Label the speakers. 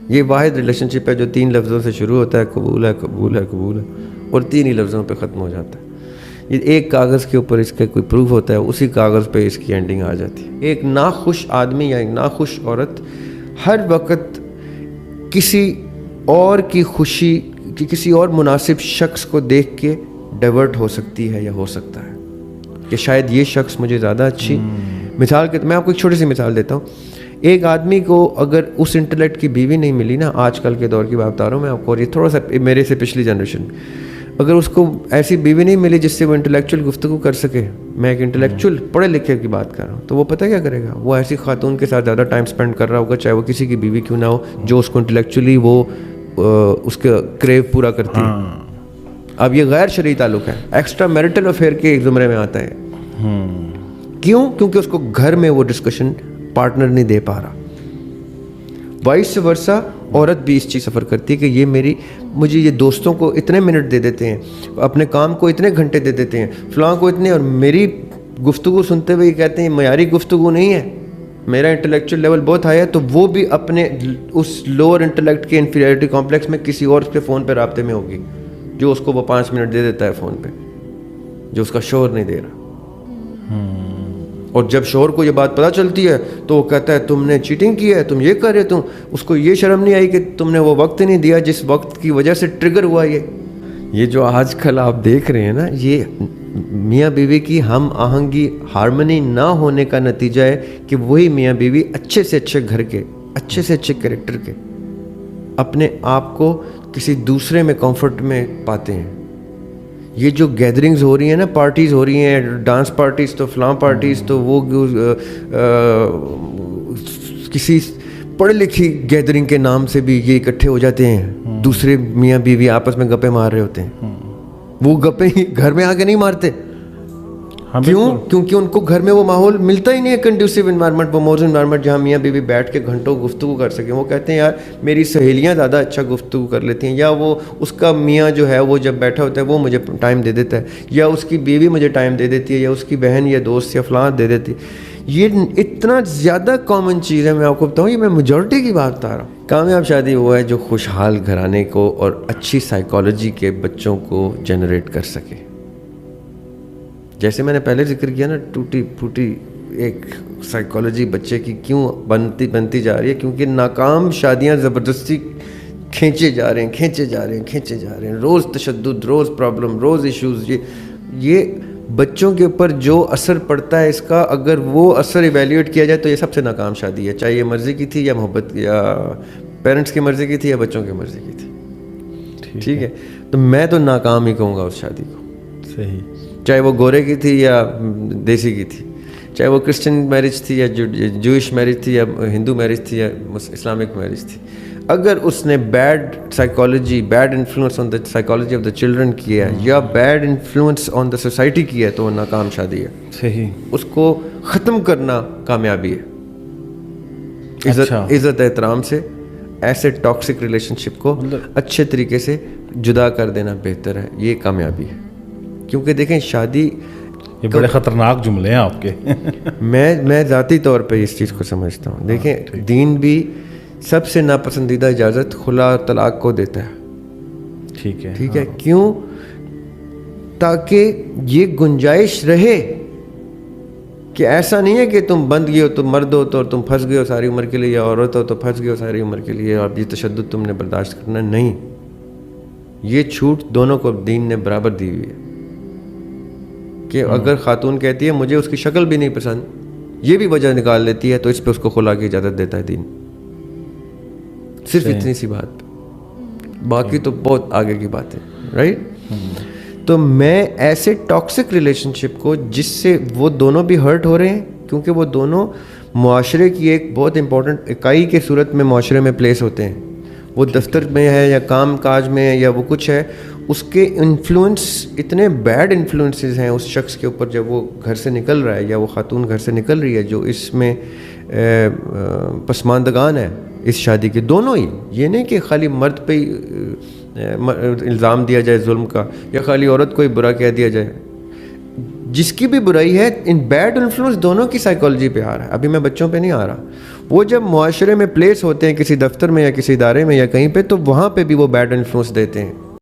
Speaker 1: یہ واحد ریلیشن شپ ہے جو 3 لفظوں سے شروع ہوتا ہے، قبول ہے قبول ہے قبول ہے، اور 3 ہی لفظوں پہ ختم ہو جاتا ہے. یہ ایک کاغذ کے اوپر اس کا کوئی پروف ہوتا ہے، اسی کاغذ پہ اس کی اینڈنگ آ جاتی ہے. ایک ناخوش آدمی یا ایک ناخوش عورت ہر وقت کسی اور کی خوشی، کسی اور مناسب شخص کو دیکھ کے ڈائیورٹ ہو سکتی ہے یا ہو سکتا ہے کہ شاید یہ شخص مجھے زیادہ اچھی. مثال کے میں آپ کو ایک چھوٹی سی مثال دیتا ہوں. ایک آدمی کو اگر اس انٹلیکٹ کی بیوی نہیں ملی نا، آج کل کے دور کی بات بتا رہا ہوں میں آپ کو، اور یہ تھوڑا سا میرے سے پچھلی جنریشن، اگر اس کو ایسی بیوی نہیں ملی جس سے وہ انٹلیکچوئل گفتگو کر سکے، میں ایک انٹلیکچوئل پڑھے لکھے کی بات کر رہا ہوں، تو وہ پتہ کیا کرے گا؟ وہ ایسی خاتون کے ساتھ زیادہ ٹائم سپینڈ کر رہا ہوگا، چاہے وہ کسی کی بیوی کیوں نہ ہو، جو اس کو انٹلیکچولی وہ اس کا کریو پورا کرتی ہے. اب یہ غیر شرعی تعلق ہے، ایکسٹرا میرٹل افیئر کے ایک زمرے میں آتا ہے. کیوں؟ کیونکہ اس کو گھر میں وہ ڈسکشن پارٹنر نہیں دے پا رہا. وائس ورثہ عورت بھی اس چیز سفر کرتی ہے کہ یہ مجھے یہ دوستوں کو اتنے منٹ دے دیتے ہیں، اپنے کام کو اتنے گھنٹے دے دیتے ہیں، فلاں کو اتنے، اور میری گفتگو سنتے ہوئے یہ کہتے ہیں معیاری گفتگو نہیں ہے، میرا انٹلیکچوئل لیول بہت ہائی ہے. تو وہ بھی اپنے اس لوور انٹلیکٹ کے انفیریٹی کمپلیکس میں کسی اور کے فون پہ رابطے میں ہوگی، جو اس کو وہ 5 منٹ دے دیتا ہے فون پہ، جو اس کا شوہر نہیں دے رہا. اور جب شوہر کو یہ بات پتہ چلتی ہے تو وہ کہتا ہے تم نے چیٹنگ کی ہے، تم یہ کر رہے، تم، اس کو یہ شرم نہیں آئی کہ تم نے وہ وقت نہیں دیا جس وقت کی وجہ سے ٹریگر ہوا. یہ جو آج کل آپ دیکھ رہے ہیں نا، یہ میاں بیوی کی ہم آہنگی، ہارمنی نہ ہونے کا نتیجہ ہے کہ وہی میاں بیوی اچھے سے اچھے گھر کے، اچھے سے اچھے کریکٹر کے، اپنے آپ کو کسی دوسرے میں کمفرٹ میں پاتے ہیں. یہ جو گیدرنگز ہو رہی ہیں نا، پارٹیز ہو رہی ہیں، ڈانس پارٹیز تو فلاں پارٹیز تو وہ کسی پڑھی لکھی گیدرنگ کے نام سے بھی یہ اکٹھے ہو جاتے ہیں. دوسرے میاں بیوی آپس میں گپے مار رہے ہوتے ہیں. وہ گپے ہی گھر میں آ کے نہیں مارتے. کیوں؟ کیونکہ ان کو گھر میں وہ ماحول ملتا ہی نہیں ہے، کنڈیوسیو انوائرمنٹ، پروموٹیو انوائرمنٹ، جہاں میاں بیوی بیٹھ کے گھنٹوں گفتگو کر سکیں. وہ کہتے ہیں یار میری سہیلیاں زیادہ اچھا گفتگو کر لیتی ہیں، یا وہ اس کا میاں جو ہے وہ جب بیٹھا ہوتا ہے وہ مجھے ٹائم دے دیتا ہے، یا اس کی بیوی مجھے ٹائم دے دیتی ہے، یا اس کی بہن یا دوست یا فلاں دے دیتی ہے. یہ اتنا زیادہ کامن چیز ہے. میں آپ کو بتاؤں، یہ میں میجورٹی کی بات بتا رہا ہوں. کامیاب شادی وہ ہے جو خوشحال گھرانے کو اور اچھی سائیکالوجی کے بچوں کو جنریٹ کر سکے. جیسے میں نے پہلے ذکر کیا نا، ٹوٹی پھوٹی ایک سائیکالوجی بچے کی کیوں بنتی جا رہی ہے؟ کیونکہ ناکام شادیاں زبردستی کھینچے جا رہے ہیں، روز تشدد، روز پرابلم، روز ایشوز. یہ بچوں کے اوپر جو اثر پڑتا ہے اس کا، اگر وہ اثر ایویلیویٹ کیا جائے تو یہ سب سے ناکام شادی ہے، چاہے یہ مرضی کی تھی یا محبت یا پیرنٹس کی مرضی کی تھی یا بچوں کی مرضی کی تھی. ٹھیک ہے، تو میں تو ناکام ہی کہوں گا اس شادی کو. صحیح، چاہے وہ گورے کی تھی یا دیسی کی تھی، چاہے وہ کرسچن میرج تھی یا جوئش میرج تھی یا ہندو میرج تھی یا اسلامک میرج تھی. اگر اس نے bad psychology, bad influence on the psychology of the children کیا ہے یا bad influence on the society کیا ہے تو وہ ناکام شادی ہے. صحیح، اس کو ختم کرنا کامیابی ہے. عزت احترام سے ایسے ٹاکسک ریلیشن شپ کو اچھے طریقے سے جدا کر دینا بہتر ہے. یہ کامیابی ہے. کیونکہ دیکھیں شادی،
Speaker 2: یہ بڑے خطرناک جملے ہیں آپ کے.
Speaker 1: میں ذاتی طور پہ اس چیز کو سمجھتا ہوں. دیکھیں دین بھی سب سے ناپسندیدہ اجازت خلا طلاق کو دیتا ہے. ٹھیک ہے. کیوں؟ تاکہ یہ گنجائش رہے کہ ایسا نہیں ہے کہ تم بند گئے ہو، تم مرد ہو تو تم پھنس گئے ہو ساری عمر کے لیے، یا عورت ہو تو پھنس گئے ہو ساری عمر کے لیے اور یہ تشدد تم نے برداشت کرنا نہیں. یہ چھوٹ دونوں کو دین نے برابر دی ہوئی ہے کہ اگر خاتون کہتی ہے مجھے اس کی شکل بھی نہیں پسند، یہ بھی وجہ نکال لیتی ہے، تو اس پہ اس کو خلا کی اجازت دیتا ہے دین. صرف اتنی سی بات، باقی تو بہت آگے کی بات ہے. رائٹ؟ تو میں ایسے ٹاکسک ریلیشن شپ کو جس سے وہ دونوں بھی ہرٹ ہو رہے ہیں، کیونکہ وہ دونوں معاشرے کی ایک بہت امپورٹنٹ اکائی کے صورت میں معاشرے میں پلیس ہوتے ہیں. وہ دفتر میں ہے یا کام کاج میں ہے یا وہ کچھ ہے، اس کے انفلوئنس اتنے بیڈ انفلوئنسز ہیں اس شخص کے اوپر جب وہ گھر سے نکل رہا ہے یا وہ خاتون گھر سے نکل رہی ہے جو اس میں پسماندگان ہے اس شادی کے. دونوں ہی، یہ نہیں کہ خالی مرد پہ الزام دیا جائے ظلم کا یا خالی عورت کو ہی برا کہہ دیا جائے. جس کی بھی برائی ہے، ان بیڈ انفلوئنس دونوں کی سائیکالوجی پہ آ رہا ہے. ابھی میں بچوں پہ نہیں آ رہا. وہ جب معاشرے میں پلیس ہوتے ہیں کسی دفتر میں یا کسی ادارے میں یا کہیں پہ، تو وہاں پہ بھی وہ بیڈ انفلوئنس دیتے ہیں.